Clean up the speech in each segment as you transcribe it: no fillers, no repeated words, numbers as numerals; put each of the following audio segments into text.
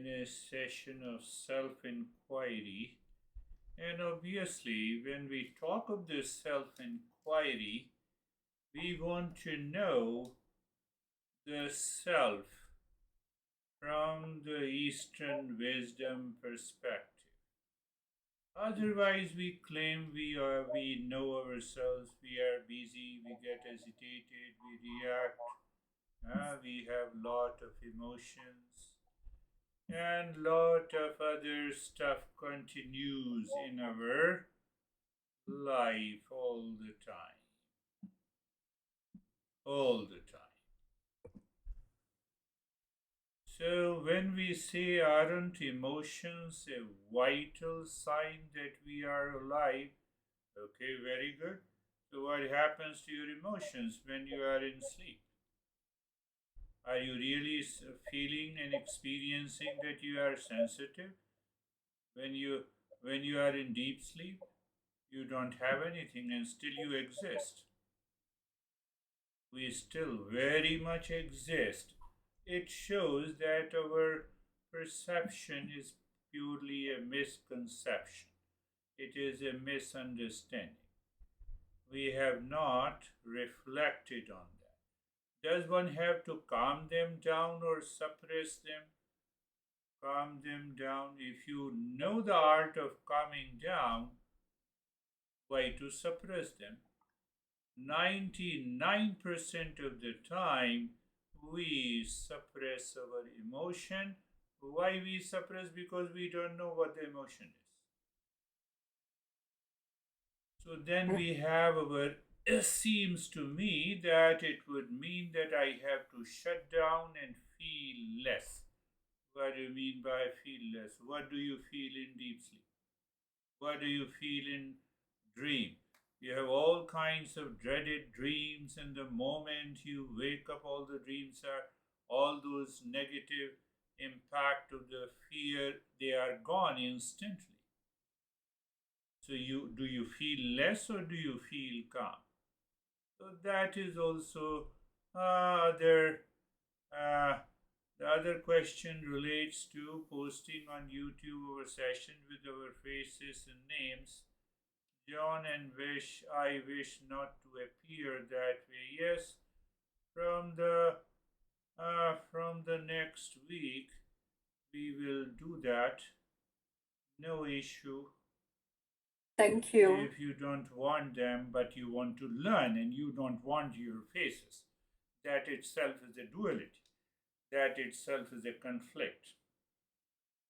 a session of self-inquiry. And obviously, when we talk of this self-inquiry, we want to know the self from the Eastern wisdom perspective. Otherwise, we claim we know ourselves, we are busy, we get agitated, we react, we have lot of emotions, and lot of other stuff continues in our life all the time. All the time. So, when we say, aren't emotions a vital sign that we are alive? Okay, very good. So, what happens to your emotions when you are in sleep? Are you really feeling and experiencing that you are sensitive? When you are in deep sleep, you don't have anything and still you exist. We still very much exist. It shows that our perception is purely a misconception. It is a misunderstanding. We have not reflected on that. Does one have to calm them down or suppress them? Calm them down. If you know the art of calming down, why to suppress them? 99% of the time, we suppress our emotion. Why we suppress? Because we don't know what the emotion is. So then we have our, it seems to me that it would mean that I have to shut down and feel less. What do you mean by feel less? What do you feel in deep sleep? What do you feel in dream? You have all kinds of dreaded dreams, and the moment you wake up, all the dreams are all those negative impact of the fear, they are gone instantly. So you feel less or do you feel calm? So that is also other. The other question relates to posting on YouTube our session with our faces and names. John and I wish not to appear that way. Yes, from the next week we will do that. No issue. Thank you. If you don't want them, but you want to learn and you don't want your faces, that itself is a duality. That itself is a conflict.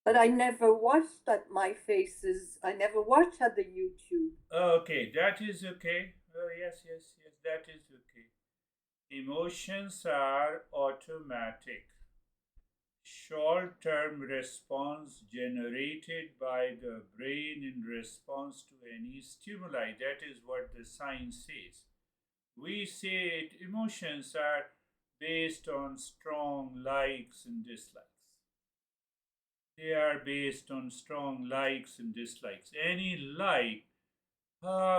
But I never watched at my faces. I never watched at the YouTube. Okay, that is okay. Yes, that is okay. Emotions are automatic, short term response generated by the brain in response to any stimuli. That is what the science says. We say it, emotions are based on strong likes and dislikes. They are based on strong likes and dislikes. Any like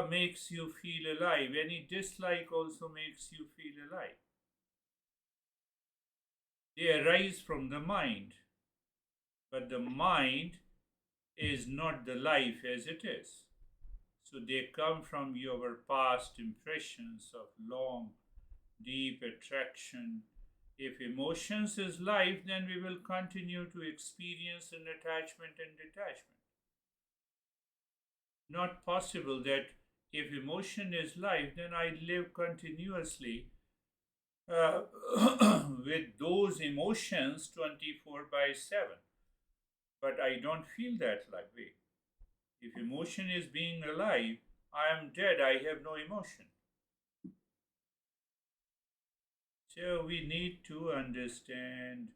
makes you feel alive. Any dislike also makes you feel alive. They arise from the mind, but the mind is not the life as it is. So they come from your past impressions of long, deep attraction. If emotions is life, then we will continue to experience an attachment and detachment. Not possible that if emotion is life, then I live continuously uh, with those emotions 24/7. But I don't feel that like way. If emotion is being alive, I am dead, I have no emotion. So we need to understand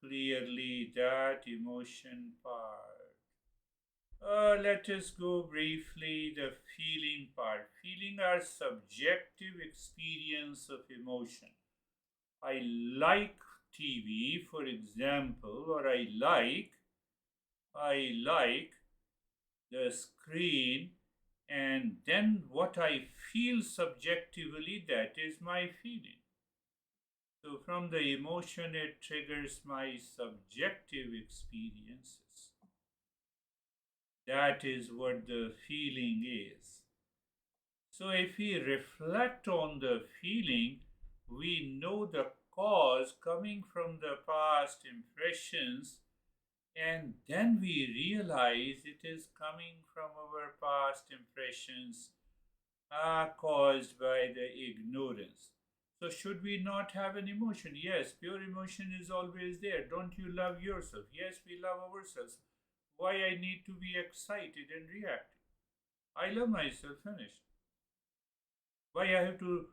clearly that emotion part. Let us go briefly the feeling part. Feeling are subjective experience of emotion. I like TV, for example, or I like the screen, and then what I feel subjectively, that is my feeling. So from the emotion, it triggers my subjective experiences. That is what the feeling is. So if we reflect on the feeling, we know the cause coming from the past impressions, and then we realize it is coming from our past impressions caused by the ignorance. So, should we not have an emotion? Yes, pure emotion is always there. Don't you love yourself? Yes, we love ourselves. Why I need to be excited and reactive? I love myself, finished. Why I have to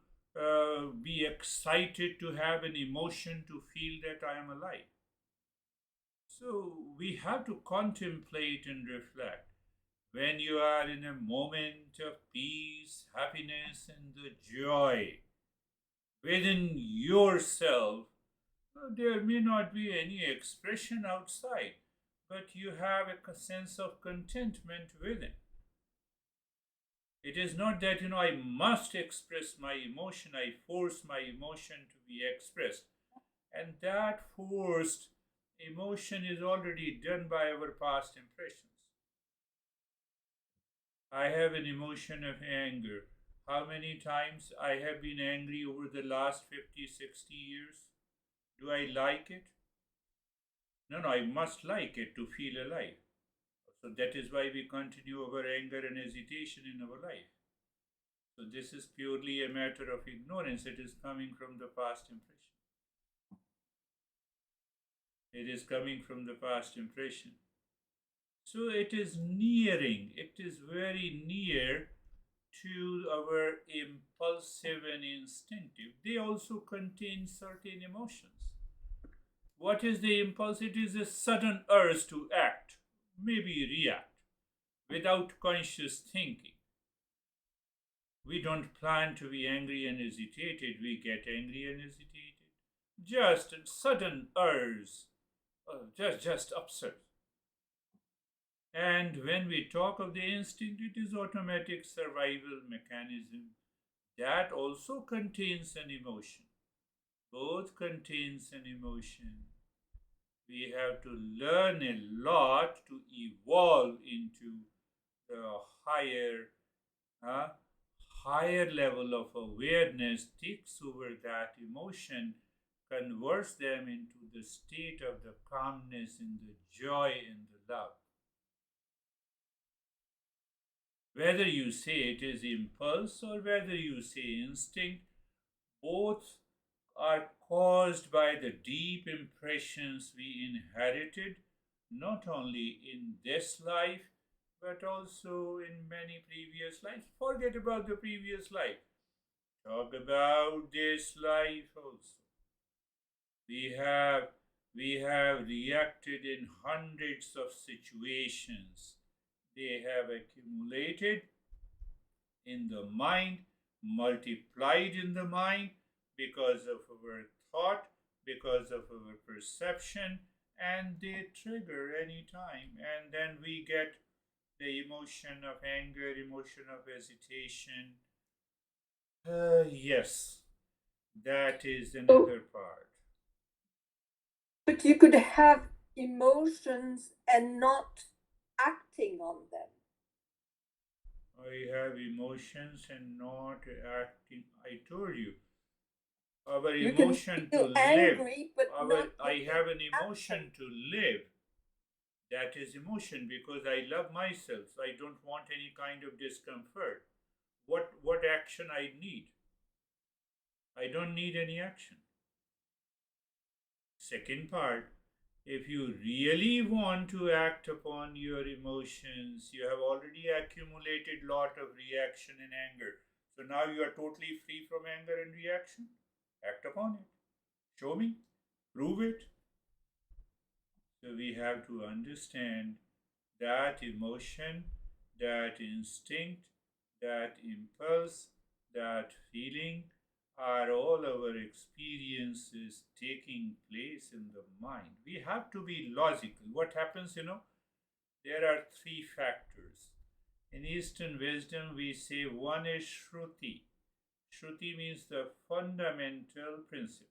be excited to have an emotion to feel that I am alive? So, we have to contemplate and reflect. When you are in a moment of peace, happiness, and the joy within yourself, there may not be any expression outside, but you have a sense of contentment within. It is not that, I must express my emotion, I force my emotion to be expressed. And that forced emotion is already done by our past impressions. I have an emotion of anger. How many times I have been angry over the last 50, 60 years? Do I like it? No, no, I must like it to feel alive. So that is why we continue our anger and hesitation in our life. So this is purely a matter of ignorance. It is coming from the past impression. It is coming from the past impression. So it is nearing, it is very near to our impulsive and instinctive. They also contain certain emotions. What is the impulse? It is a sudden urge to act, maybe react, without conscious thinking. We don't plan to be angry and hesitated, we get angry and hesitated. Just a sudden urge, just upset. And when we talk of the instinct, it is automatic survival mechanism that also contains an emotion. Both contains an emotion. We have to learn a lot to evolve into the uh, higher level of awareness, takes over that emotion, converts them into the state of the calmness and the joy and the love. Whether you say it is impulse or whether you say instinct, both are caused by the deep impressions we inherited, not only in this life, but also in many previous lives. Forget about the previous life. Talk about this life also. We have we have reacted in hundreds of situations. They have accumulated in the mind, multiplied in the mind because of our thought, because of our perception, and they trigger any time. And then we get the emotion of anger, emotion of hesitation. Yes, that is So, another part. but you could have emotions and not acting on them. I have emotions and not acting. I told you, our You can emotion to feel live. angry, but Our not I put have any an action. emotion to live. That is emotion because I love myself. So I don't want any kind of discomfort. What action I need? I don't need any action. Second part, if you really want to act upon your emotions, you have already accumulated lot of reaction and anger. So now you are totally free from anger and reaction. Act upon it. Show me. Prove it. So we have to understand that emotion, that instinct, that impulse, that feeling are all our experiences taking place in the mind. We have to be logical. What happens, there are three factors. In Eastern wisdom, we say one is Shruti. Shruti means the fundamental principle.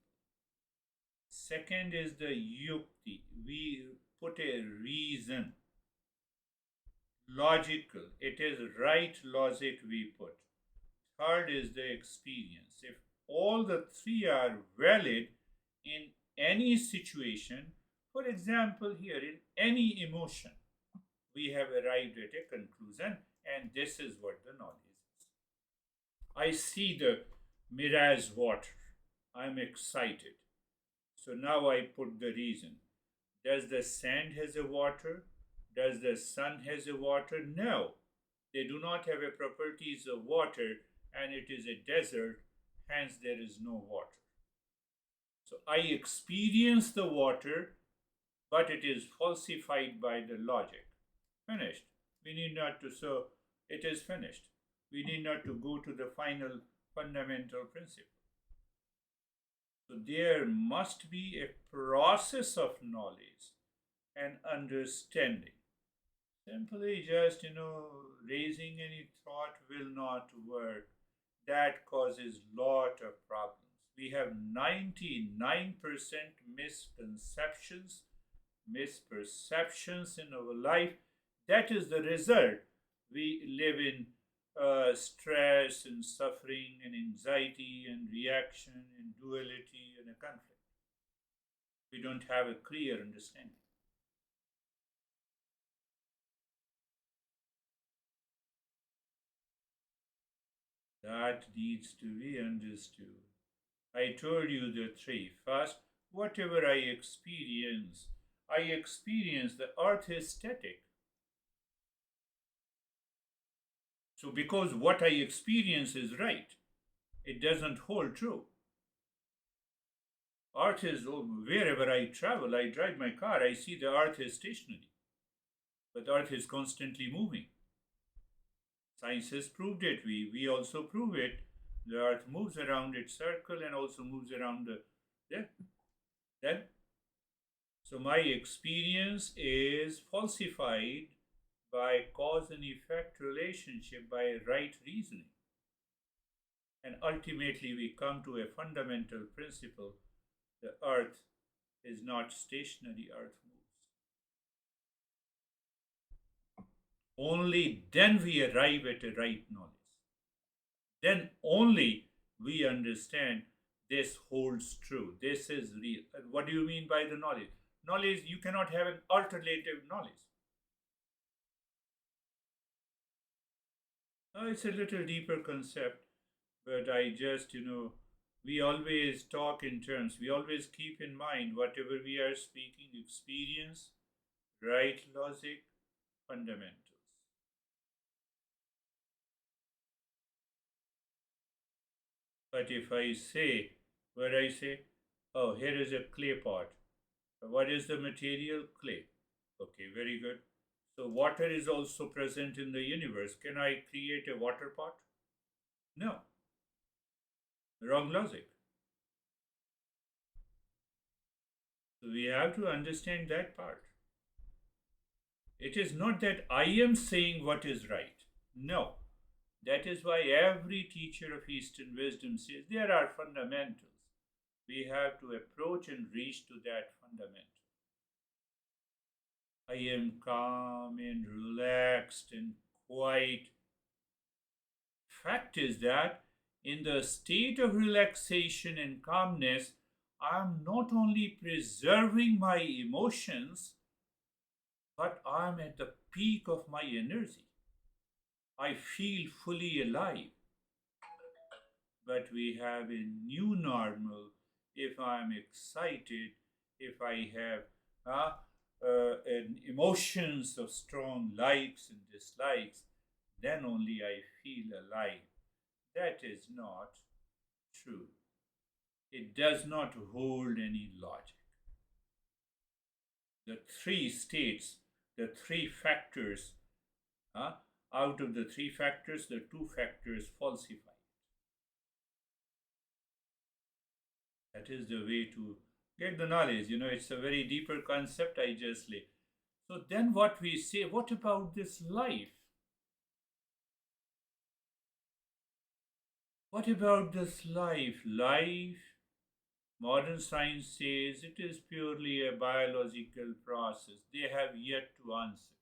Second is the yukti. We put a reason, logical. It is right logic we put. Third is the experience. If all the three are valid in any situation, for example, here in any emotion, we have arrived at a conclusion, and this is what the knowledge is. I see the mirage water. I'm excited. So now I put the reason. Does the sand has a water? Does the sun has a water? No. They do not have a properties of water, and it is a desert, hence there is no water. So I experience the water, but it is falsified by the logic. Finished. We need not to, so it is finished. We need not to go to the final fundamental principle. So there must be a process of knowledge and understanding. Simply just, raising any thought will not work. That causes lot of problems. We have 99% misperceptions in our life. That is the result. We live in stress and suffering and anxiety and reaction and duality and a conflict. We don't have a clear understanding. That needs to be understood. I told you the three. First, whatever I experience the earth is static. So, because what I experience is right, it doesn't hold true. Earth is, wherever I travel, I drive my car, I see the earth is stationary. But earth is constantly moving. Science has proved it. We also prove it. The earth moves around its circle and also moves around then. So my experience is falsified by cause and effect relationship, by right reasoning. And ultimately we come to a fundamental principle. The earth is not stationary, earth moves. Only then we arrive at a right knowledge. Then only we understand this holds true. This is real. And what do you mean by the knowledge? Knowledge, you cannot have an alternative knowledge. It's a little deeper concept, but I just, we always talk in terms, we always keep in mind whatever we are speaking, experience, right logic, fundamentals. But if I say, where I say, oh, here is a clay pot. What is the material? Clay. Okay, very good. So water is also present in the universe. Can I create a water pot? No. Wrong logic. So we have to understand that part. It is not that I am saying what is right. No. That is why every teacher of Eastern wisdom says there are fundamentals. We have to approach and reach to that fundamental. I am calm and relaxed and quiet. Fact is that in the state of relaxation and calmness, I am not only preserving my emotions, but I am at the peak of my energy. I feel fully alive. But we have a new normal. If I am excited, if I have emotions of strong likes and dislikes, then only I feel alive. That is not true. It does not hold any logic. The three states, the three factors, out of the three factors, the two factors falsify. That is the way to get the knowledge. It's a very deeper concept I just lay. So then what we say, what about this life? What about this life? Life, Modern science says it is purely a biological process. They have yet to answer.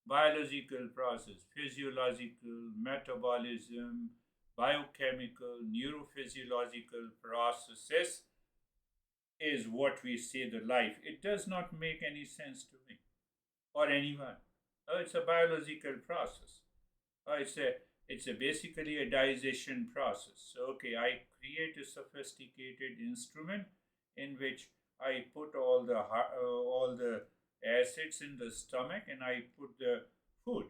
Biological process, physiological, metabolism, biochemical, neurophysiological processes is what we say the life. It does not make any sense to me or anyone. It's a biological process. It's a basically a digestion process. So okay, I create a sophisticated instrument in which I put all the acids in the stomach and I put the food.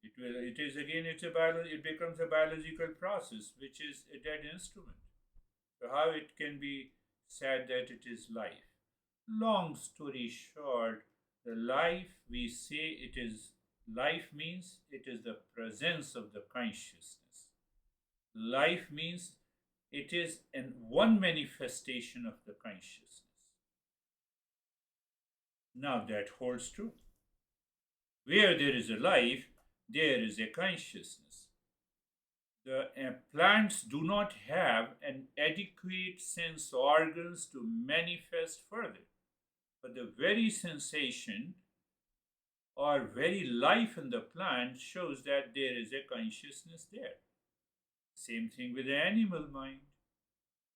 It is again it becomes a biological process which is a dead instrument. So how it can be said that it is life? Long story short, the life we say it is life means it is the presence of the consciousness. Life means it is one manifestation of the consciousness. Now that holds true. Where there is a life, there is a consciousness. The plants do not have an adequate sense organs to manifest further, but the very sensation or very life in the plant shows that there is a consciousness there. Same thing with the animal mind.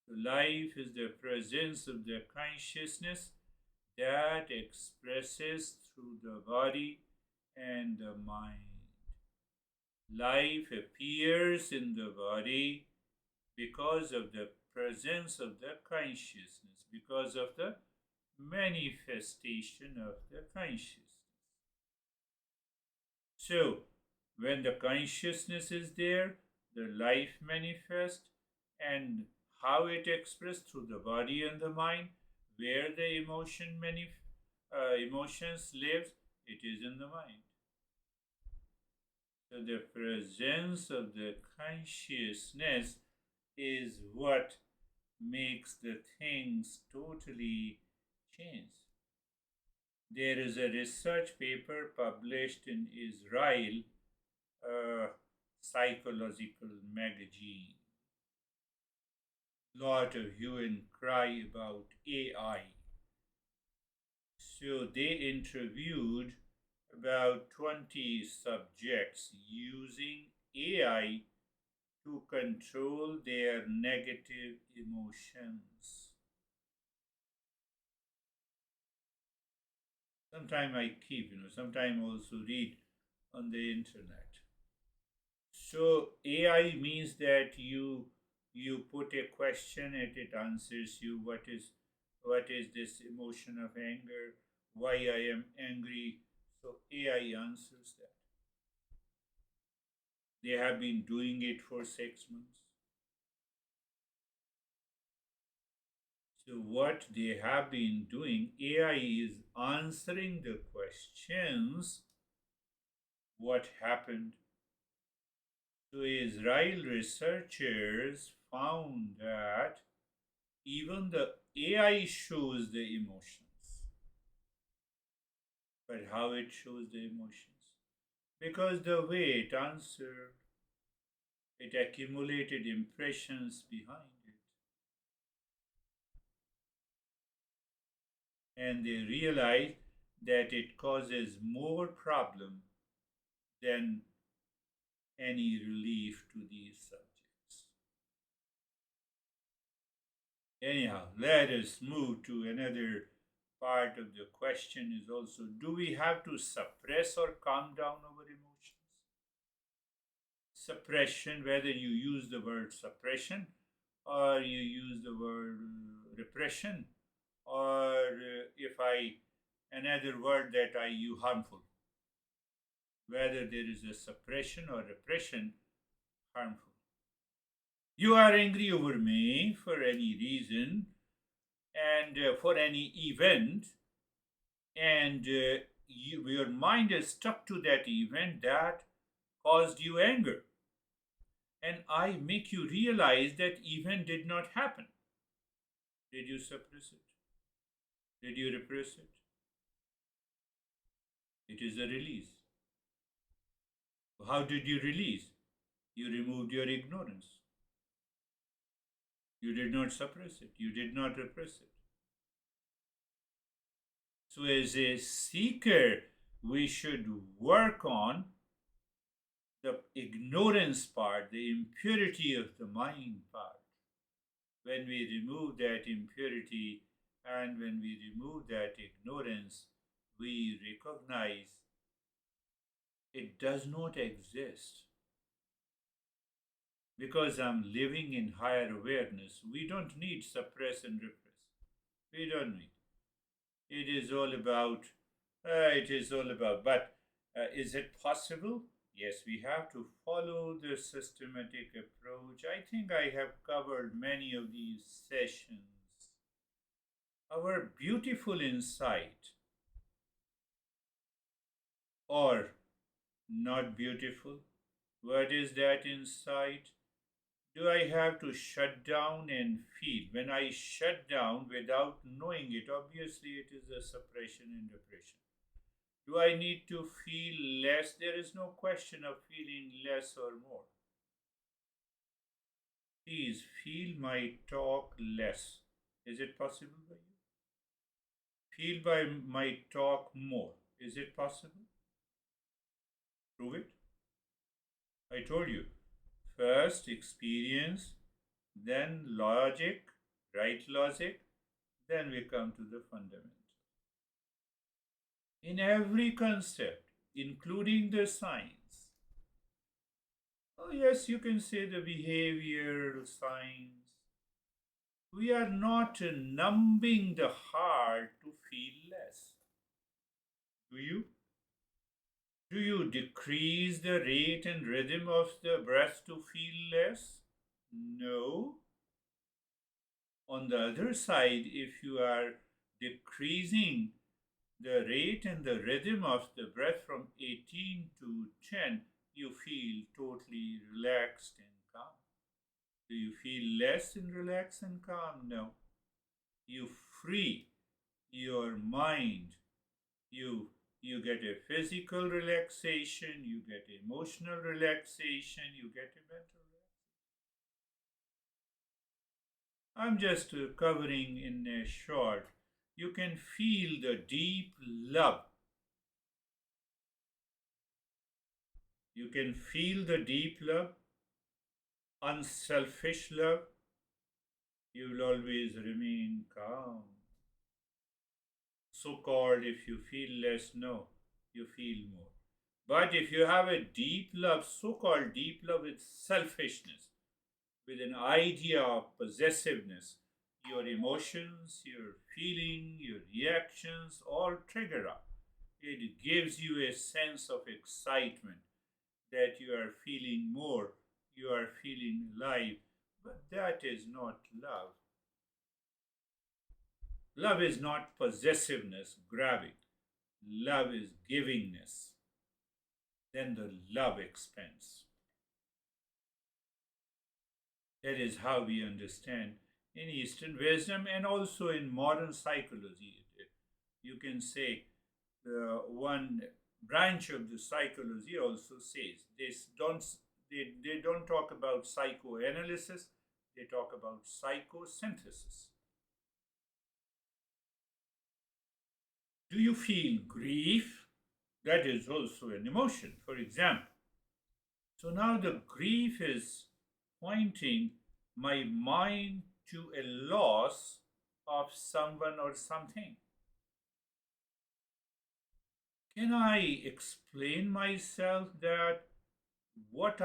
The life is the presence of the consciousness that expresses through the body and the mind. Life appears in the body because of the presence of the consciousness, because of the manifestation of the consciousness. So, when the consciousness is there, the life manifests, and how it expressed through the body and the mind, where the emotions lives, it is in the mind. So the presence of the consciousness is what makes the things totally change. There is a research paper published in Israel, a psychological magazine. Lot of hue and cry about AI. So they interviewed about 20 subjects using AI to control their negative emotions. Sometimes I keep, sometimes also read on the internet. So AI means that you put a question and it answers you what is this emotion of anger, why I am angry. So AI answers that. They have been doing it for 6 months. So what they have been doing, AI is answering the questions what happened. So Israel researchers found that even the AI shows the emotions. But how it shows the emotions? Because the way it answered, it accumulated impressions behind it. And they realized that it causes more problem than any relief to these subjects. Anyhow, let us move to another part of the question is also, do we have to suppress or calm down our emotions? Suppression, whether you use the word suppression or you use the word repression, or if I another word that I use harmful, whether there is a suppression or repression, harmful. You are angry over me for any reason and for any event, and your mind is stuck to that event that caused you anger. And I make you realize that event did not happen. Did you suppress it? Did you repress it? It is a release. How did you release? You removed your ignorance. You did not suppress it. You did not repress it. So, as a seeker, we should work on the ignorance part, the impurity of the mind part. When we remove that impurity and when we remove that ignorance, we recognize it does not exist. Because I'm living in higher awareness, we don't need suppress and repress. We don't need. It is all about, but is it possible? Yes, we have to follow the systematic approach. I think I have covered many of these sessions. Our beautiful insight, or not beautiful, what is that insight? Do I have to shut down and feel? When I shut down without knowing it, obviously it is a suppression and repression. Do I need to feel less? There is no question of feeling less or more. Please feel my talk less. Is it possible by you? Feel by my talk more. Is it possible? Prove it. I told you. First experience, then logic, right logic, then we come to the fundamental. In every concept, including the science. Oh, yes, you can say the behavioral science. We are not numbing the heart to feel less. Do you? Do you decrease the rate and rhythm of the breath to feel less? No. On the other side, if you are decreasing the rate and the rhythm of the breath from 18 to 10, you feel totally relaxed and calm. Do you feel less and relaxed and calm? No. You free your mind. You get a physical relaxation, you get emotional relaxation, you get a mental relaxation. I'm just covering in a short. You can feel the deep love. You can feel the deep love, unselfish love. You will always remain calm. So called, if you feel less, no, you feel more. But if you have a deep love, so called deep love with selfishness, with an idea of possessiveness, your emotions, your feeling, your reactions all trigger up. It gives you a sense of excitement that you are feeling more, you are feeling alive, but that is not love. Love is not possessiveness, grabbing. Love is givingness. Then the love expands. That is how we understand in Eastern wisdom and also in modern psychology. You can say one branch of the psychology also says they don't talk about psychoanalysis, they talk about psychosynthesis. Do you feel grief? That is also an emotion, for example. So now the grief is pointing my mind to a loss of someone or something. Can I explain myself that what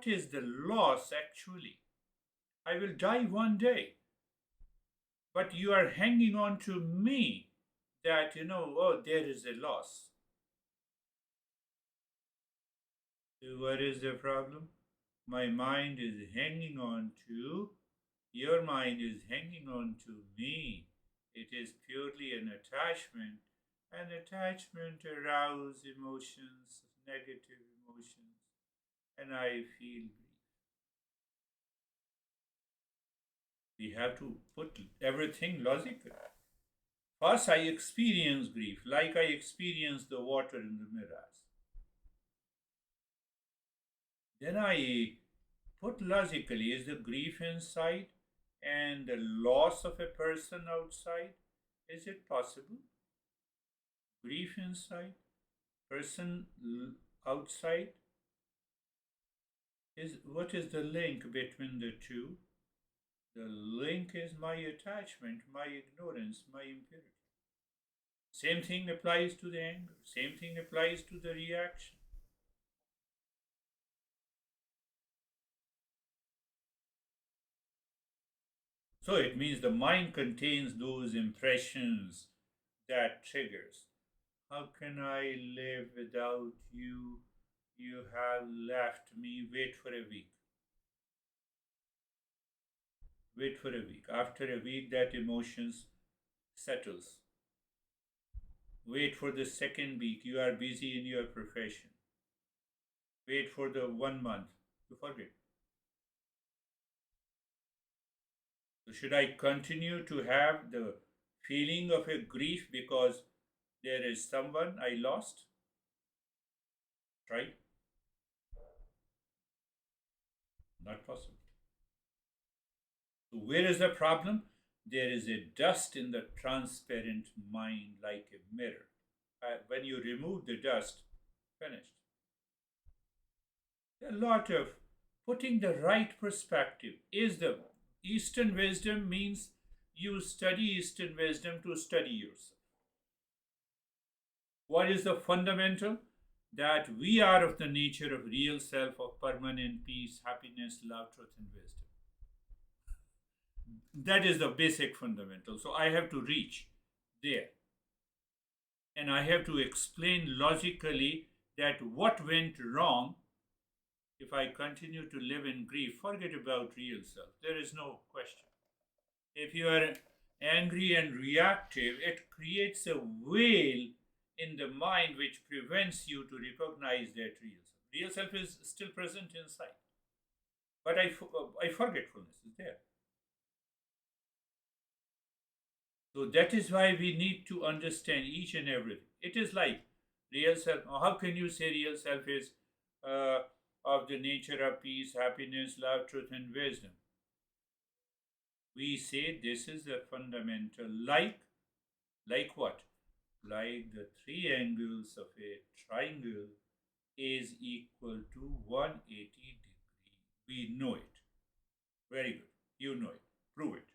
is the loss actually? I will die one day, but you are hanging on to me that oh, there is a loss. So what is the problem? My mind is hanging on to, your mind is hanging on to me. It is purely an attachment. An attachment arouses emotions, negative emotions, and I feel grief. We have to put everything logical. First, I experience grief like I experience the water in the mirrors. Then I put logically, is the grief inside and the loss of a person outside? Is it possible? Grief inside, person outside? What is the link between the two? The link is my attachment, my ignorance, my impurity. Same thing applies to the anger, same thing applies to the reaction. So it means the mind contains those impressions that triggers. How can I live without you? You have left me. Wait for a week. Wait for a week. After a week, that emotions settles. Wait for the second week. You are busy in your profession. Wait for the 1 month. You forget. So should I continue to have the feeling of a grief because there is someone I lost? Right? Not possible. So where is the problem? There is a dust in the transparent mind like a mirror. When you remove the dust, finished. A lot of putting the right perspective is the Eastern wisdom means you study Eastern wisdom to study yourself. What is the fundamental? That we are of the nature of real self, of permanent peace, happiness, love, truth, and wisdom. That is the basic fundamental. So I have to reach there. And I have to explain logically that what went wrong. If I continue to live in grief, forget about real self. There is no question. If you are angry and reactive, it creates a veil in the mind which prevents you to recognize that real self. Real self is still present inside. But forgetfulness is there. So that is why we need to understand each and everything. It is like real self. How can you say real self is of the nature of peace, happiness, love, truth, and wisdom? We say this is the fundamental, like what? Like the three angles of a triangle is equal to 180 degree. We know it. Very good. You know it. Prove it.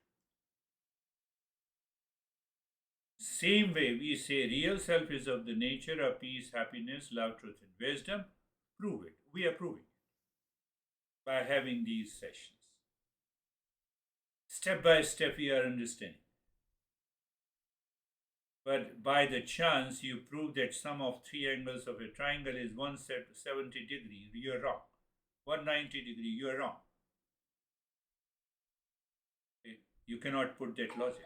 Same way we say real self is of the nature of peace, happiness, love, truth, and wisdom. Prove it. We are proving it by having these sessions. Step by step we are understanding. But by the chance you prove that sum of three angles of a triangle is 170 degree, you are wrong. 190 degree, you are wrong. You cannot put that logic.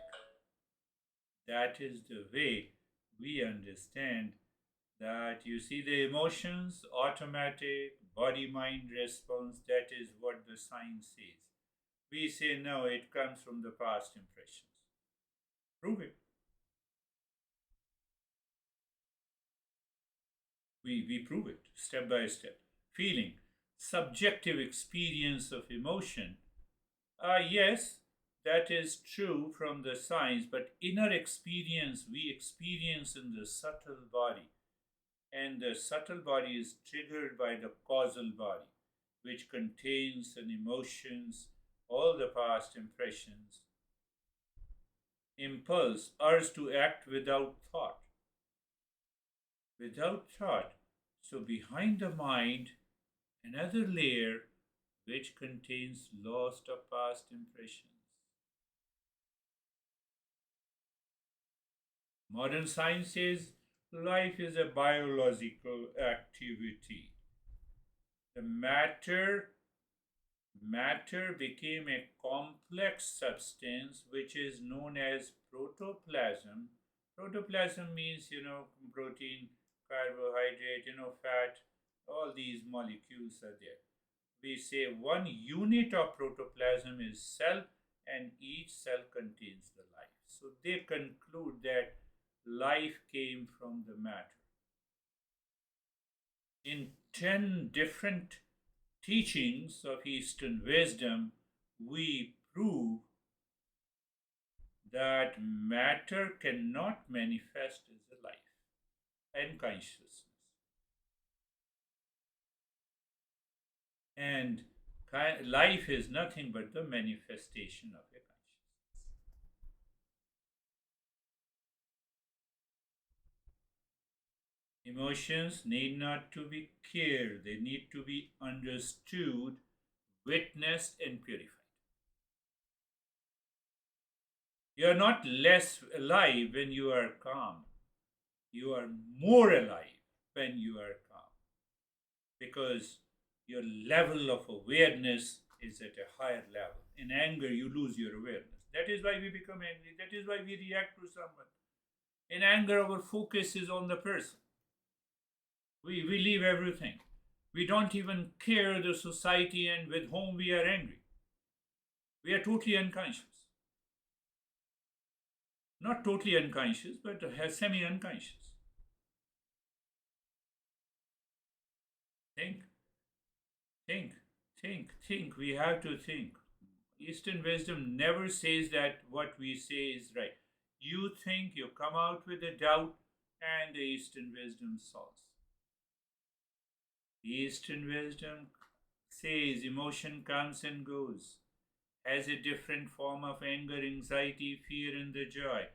That is the way we understand that you see the emotions, automatic, body-mind response, that is what the science says. We say no, it comes from the past impressions. Prove it. We prove it step by step. Feeling, subjective experience of emotion. Yes, that is true from the science, but inner experience we experience in the subtle body. And the subtle body is triggered by the causal body, which contains an emotions, all the past impressions, impulse, urge to act without thought. Without thought. So behind the mind, another layer which contains lost or past impressions. Modern science says life is a biological activity. The matter became a complex substance which is known as protoplasm. Protoplasm means, protein, carbohydrate, fat, all these molecules are there. We say one unit of protoplasm is cell and each cell contains the life. So they conclude that life came from the matter. In 10 different teachings of Eastern wisdom, we prove that matter cannot manifest as a life and consciousness. And life is nothing but the manifestation of a consciousness. Emotions need not to be cared, they need to be understood, witnessed, and purified. You are not less alive when you are calm. You are more alive when you are calm. Because your level of awareness is at a higher level. In anger, you lose your awareness. That is why we become angry. That is why we react to someone. In anger, our focus is on the person. We leave everything. We don't even care the society and with whom we are angry. We are totally unconscious. Not totally unconscious, but semi-unconscious. Think, think. We have to think. Eastern wisdom never says that what we say is right. You think, you come out with a doubt, and the Eastern wisdom solves. The Eastern wisdom says emotion comes and goes, has a different form of anger, anxiety, fear, and the joy,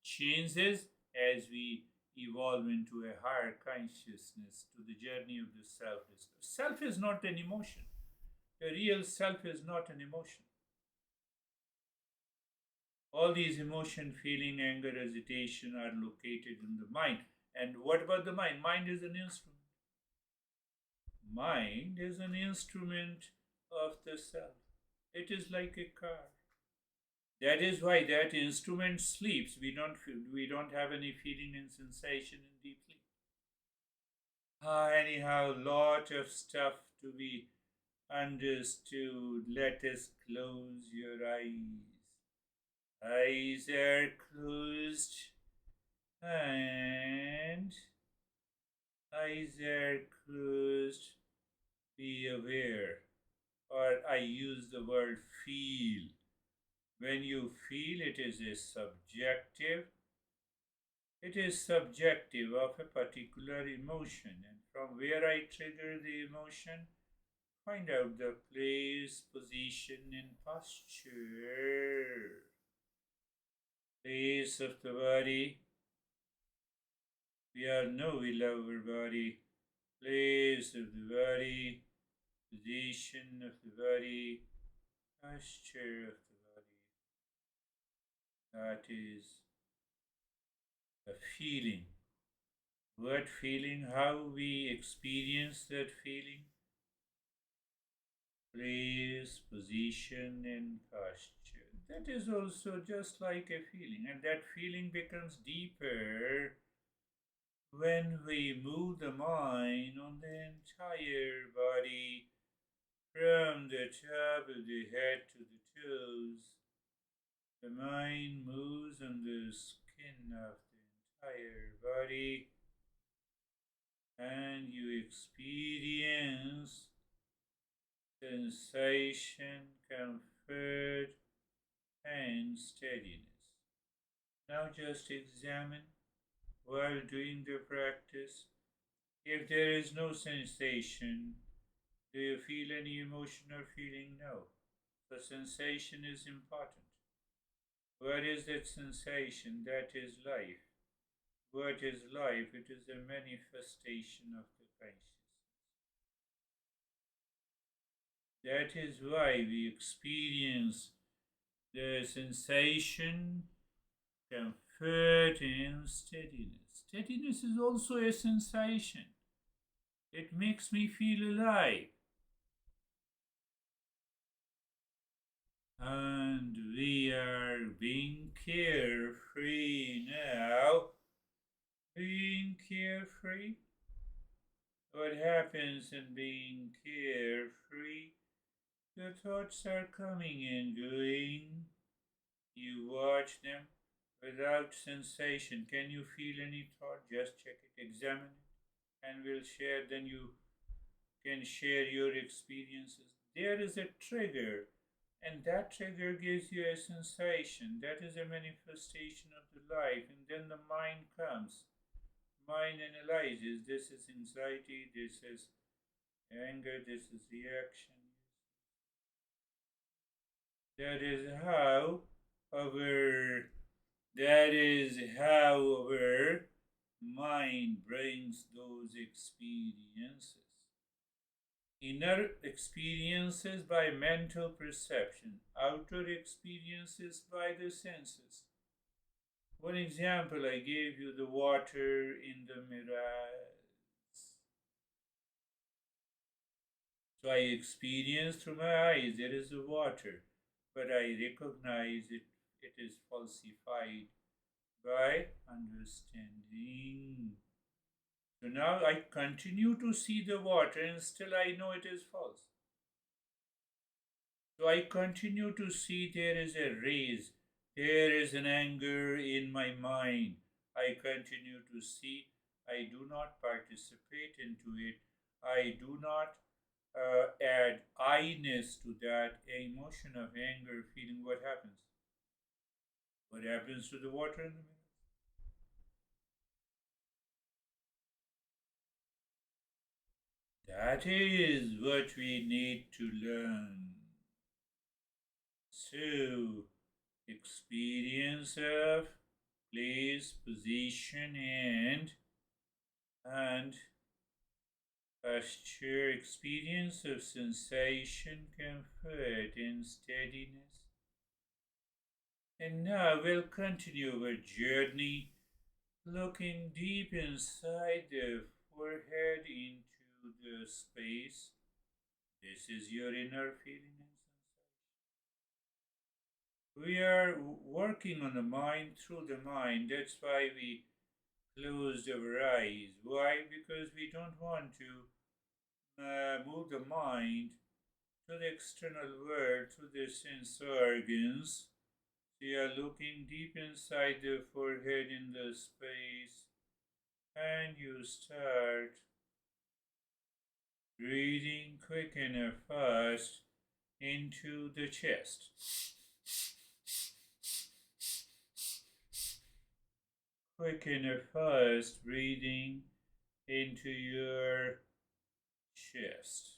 changes as we evolve into a higher consciousness to the journey of the self. Self is not an emotion. The real self is not an emotion. All these emotion, feeling, anger, hesitation are located in the mind. And what about the mind? Mind is an instrument. Mind is an instrument of the self. It is like a car. That is why that instrument sleeps. We don't have any feeling and sensation in deep sleep. Anyhow, lot of stuff to be understood. Let us close your eyes. Eyes are closed and eyes are closed. Be aware, or I use the word feel. When you feel, it is subjective of a particular emotion, and from where I trigger the emotion, find out the place, position, and posture. Place of the body. We all know we love our body. Place of the body, position of the body, posture of the body. That is a feeling. What feeling? How we experience that feeling? Place, position, and posture. That is also just like a feeling, and that feeling becomes deeper when we move the mind on the entire body, from the top of the head to the toes. The mind moves on the skin of the entire body, and you experience sensation, comfort, and steadiness. Now just examine while doing the practice. If there is no sensation, do you feel any emotion or feeling? No. The sensation is important. What is that sensation? That is life. What is life? It is a manifestation of the consciousness. That is why we experience the sensation, comfort, and steadiness. Steadiness is also a sensation. It makes me feel alive. And we are being carefree now. Being carefree. What happens in being carefree? The thoughts are coming and going. You watch them without sensation. Can you feel any thought? Just check it, examine it, and we'll share. Then you can share your experiences. There is a trigger, and that trigger gives you a sensation. That is a manifestation of the life, and then the mind comes. Mind analyzes, this is anxiety, this is anger, this is reaction. That is how our that is how our mind brings those experiences. Inner experiences by mental perception, outer experiences by the senses. One example I gave you, the water in the mirror. So I experience through my eyes there is a water, but I recognize it is falsified by understanding. So now I continue to see the water and still I know it is false. So I continue to see there is a raise, there is an anger in my mind. I continue to see, I do not participate into it. I do not add I-ness to that emotion of anger feeling. What happens? What happens to the water in the mirror? That is what we need to learn. So, experience of place, position, and posture, experience of sensation, comfort, and steadiness. And now we'll continue our journey, looking deep inside the forehead into the space. This is your inner feeling and sensation. We are working on the mind through the mind. That's why we closed our eyes. Why? Because we don't want to move the mind to the external world, to the sense organs. So you are looking deep inside the forehead in the space, and you start breathing quick and fast into the chest. Quick and fast breathing into your chest.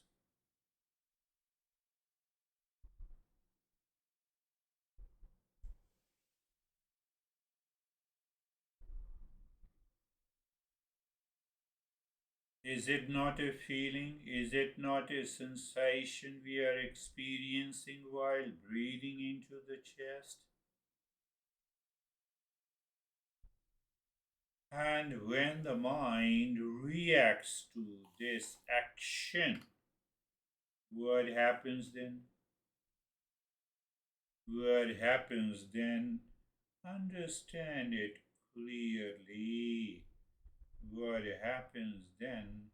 Is it not a feeling? Is it not a sensation we are experiencing while breathing into the chest? And when the mind reacts to this action, what happens then? What happens then? Understand it clearly. What happens then?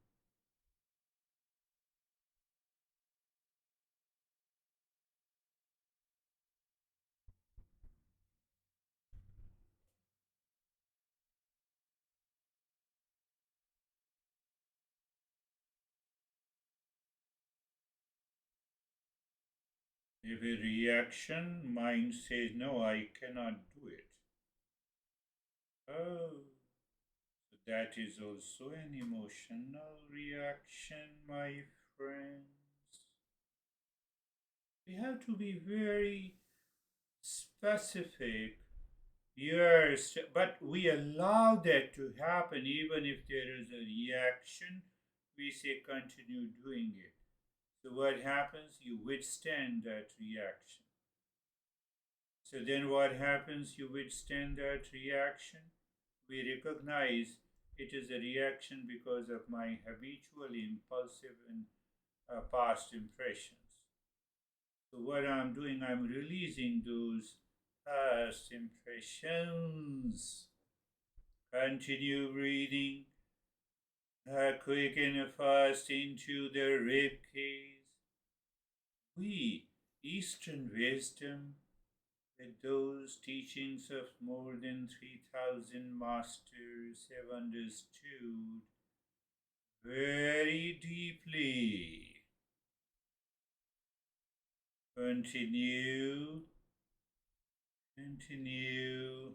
If a reaction, mind says, no, I cannot do it. Oh, so that is also an emotional reaction, my friends. We have to be very specific. Yes, but we allow that to happen even if there is a reaction. We say continue doing it. So what happens? You withstand that reaction. So then what happens? You withstand that reaction. We recognize it is a reaction because of my habitual, impulsive, and past impressions. So what I'm doing, I'm releasing those past impressions. Continue breathing quick and fast into the rib cage. We, Eastern wisdom, with those teachings of more than 3,000 masters, have understood very deeply Continue. Continue.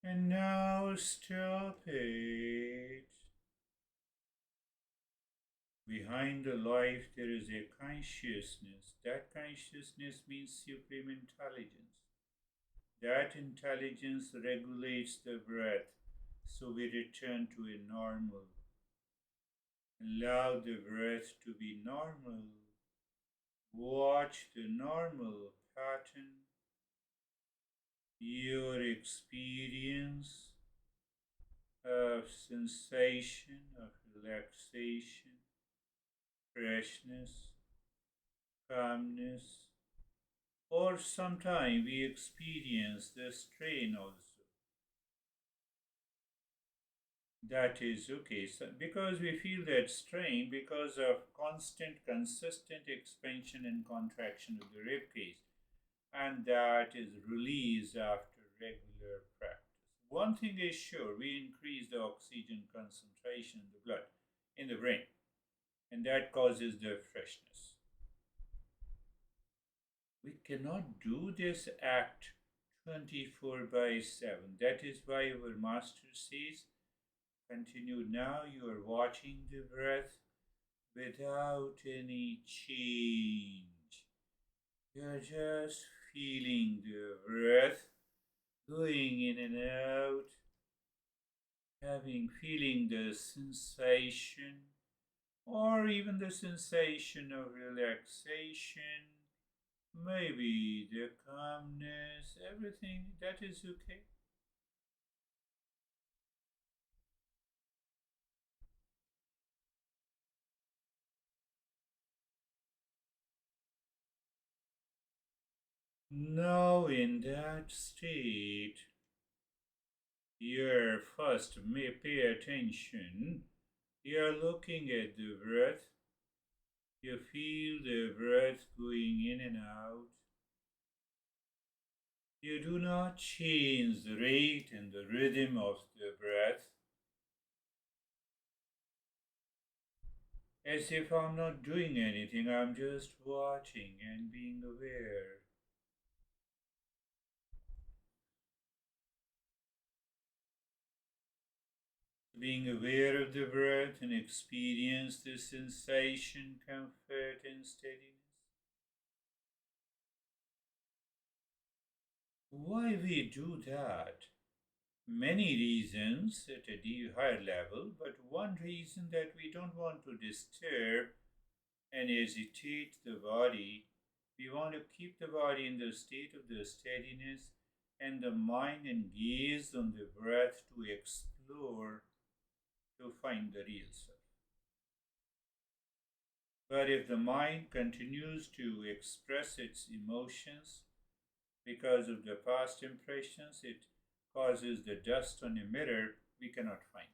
And now stop it. Behind the life, there is a consciousness. That consciousness means supreme intelligence. That intelligence regulates the breath, so we return to a normal. Allow the breath to be normal. Watch the normal pattern, your experience of sensation, of relaxation, freshness, calmness, or sometimes we experience the strain also. That is okay. So because we feel that strain because of constant, consistent expansion and contraction of the rib cage, and that is released after regular practice. One thing is sure, we increase the oxygen concentration in the blood, in the brain, and that causes the freshness. We cannot do this act 24/7. That is why our master says, continue now, you are watching the breath without any change. You are just feeling the breath going in and out, feeling the sensation or even the sensation of relaxation, maybe the calmness, everything that is okay. Now, in that state, you first may pay attention. You're looking at the breath. You feel the breath going in and out. You do not change the rate and the rhythm of the breath. As if I'm not doing anything, I'm just watching and being aware. Being aware of the breath and experience the sensation, comfort, and steadiness. Why we do that? Many reasons at a higher level, but one reason that we don't want to disturb and agitate the body. We want to keep the body in the state of the steadiness and the mind engaged on the breath to explore, to find the real self. But if the mind continues to express its emotions because of the past impressions, it causes the dust on a mirror, we cannot find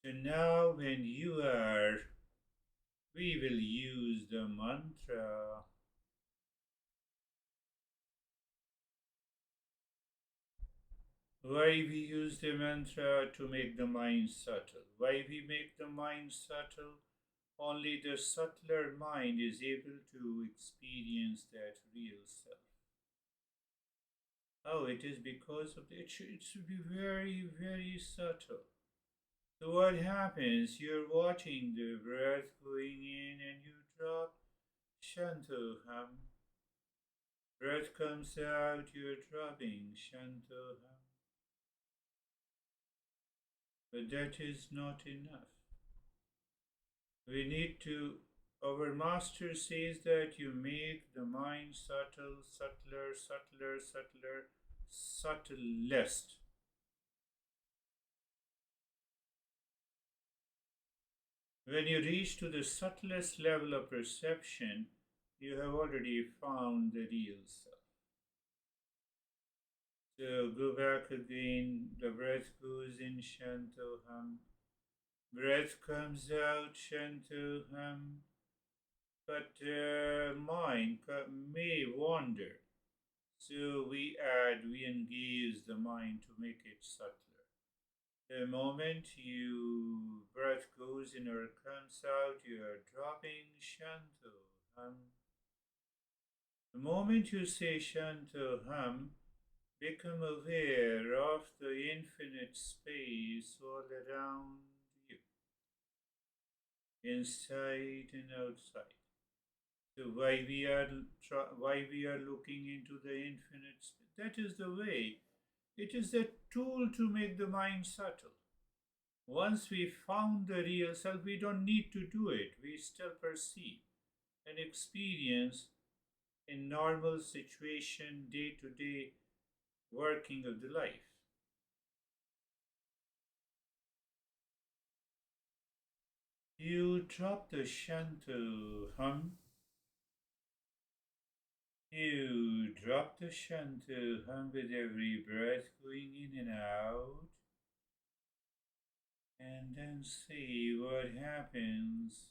it. So now, when you are, we will use the mantra. Why we use the mantra? To make the mind subtle. Why we make the mind subtle? Only the subtler mind is able to experience that real self. Oh, it is because of it should be very, very subtle. So what happens? You're watching the breath going in and you drop Shantoham. Breath comes out, you're dropping Shantoham. But that is not enough. We need to, our master says that you make the mind subtle, subtler, subtler, subtler, subtlest. When you reach to the subtlest level of perception, You have already found the real self. So go back again. The breath goes in, Shantoham. Breath comes out, Shantoham. But mind may wander. So we engage the mind to make it subtler. The moment you breath goes in or comes out, you are dropping Shantoham. The moment you say Shantoham, become aware of the infinite space all around you, inside and outside. So why we are looking into the infinite space? That is the way. It is a tool to make the mind subtle. Once we found the real self, we don't need to do it. We still perceive and experience in normal situation, day to day working of the life. You drop the shanto hum. You drop the shanto hum with every breath going in and out, and then see what happens.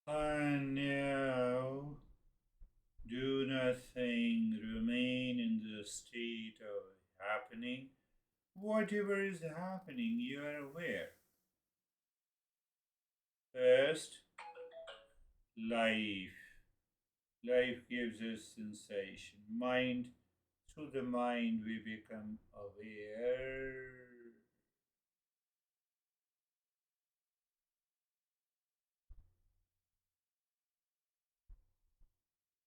And now, do nothing, remain in the state of happening. Whatever is happening, you are aware. First, life. Life gives us sensation. Mind, through the mind, we become aware.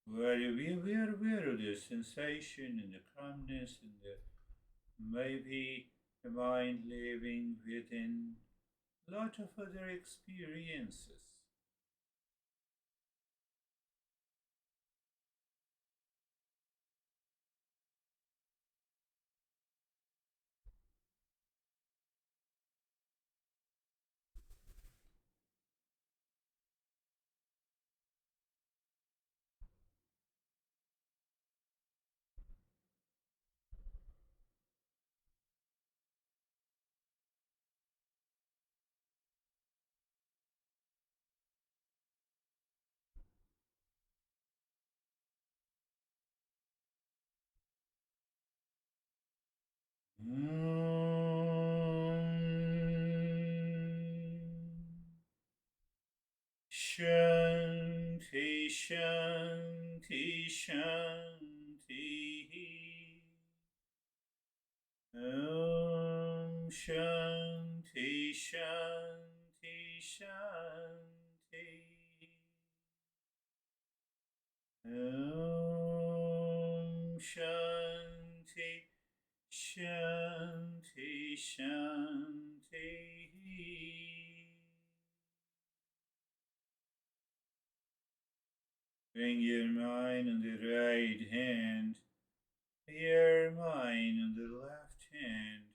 We are aware of the sensation and the calmness and the maybe the mind living within a lot of other experiences. Shanti, Shanti, Shanti. Om Shanti, Shanti, Shanti. Om Shanti, Shanti, Shanti. Bring your mind on the right hand, your mind on the left hand.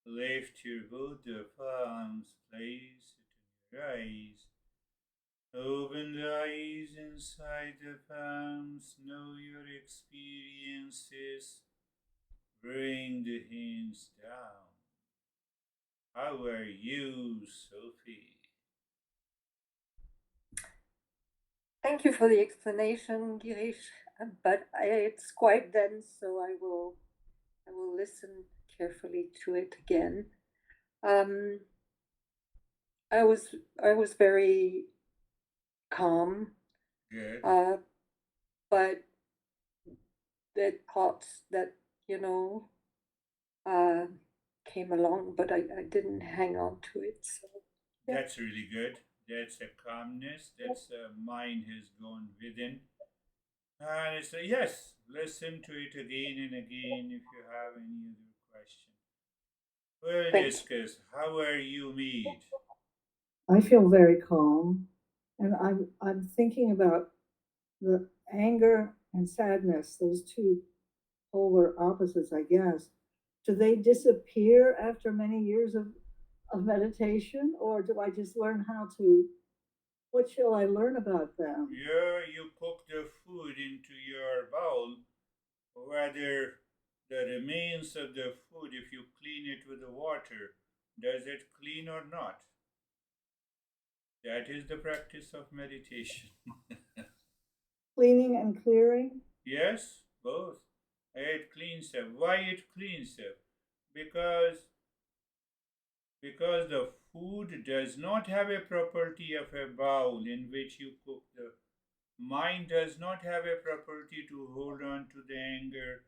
Lift your both the palms, place it on your eyes. Open the eyes inside the palms, know your experiences. Bring the hands down. How are you, Sophie? Thank you for the explanation, Girish. But it's quite dense, so I will listen carefully to it again. Um, I was very calm, Good. uh, but the thoughts that you know uh, came along, but I didn't hang on to it. So yeah, That's really good. That's a calmness. That's a mind has gone within. And it's a yes, listen to it again and again if you have any other question. We'll thank you. discuss. How are you, Mead? I feel very calm, and I'm thinking about the anger and sadness, those two polar opposites, I guess. Do they disappear after many years of meditation, or do I just learn how to? What shall I learn about them? Yeah, you cook the food into your bowl, whether the remains of the food, if you clean it with the water, does it clean or not? That is the practice of meditation. Cleaning and clearing? Yes, both. It cleans up. Why it cleans up? Because the food does not have a property of a bowl in which you cook. The mind does not have a property to hold on to the anger,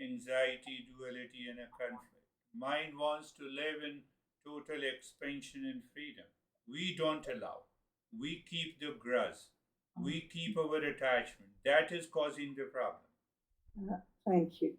anxiety, duality, and a conflict. Mind wants to live in total expansion and freedom. We don't allow. We keep the grudge. We keep our attachment. That is causing the problem. Thank you.